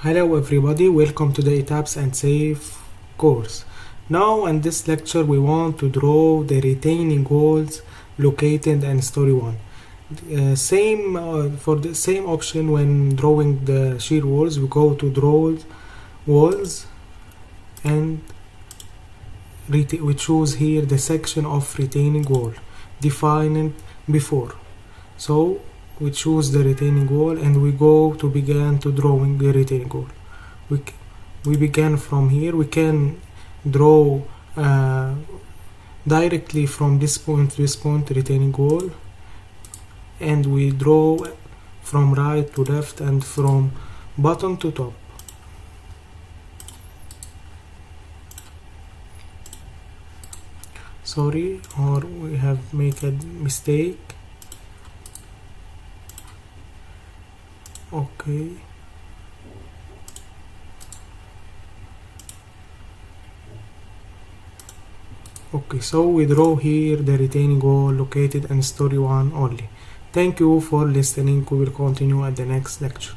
Hello everybody, welcome to the ETABS and SAFE course. Now in this lecture we want to draw the retaining walls located in story 1. For the same option when drawing the shear walls, we go to draw walls and we choose here the section of retaining wall defined before. So we choose the retaining wall and we go to begin to drawing the retaining wall. We begin from here. We can draw directly from this point to this point retaining wall, and we draw from right to left and from bottom to top. Sorry, or we have made a mistake. Okay, so we draw here the retaining wall located in story 1 only. Thank you for listening. We will continue at the next lecture.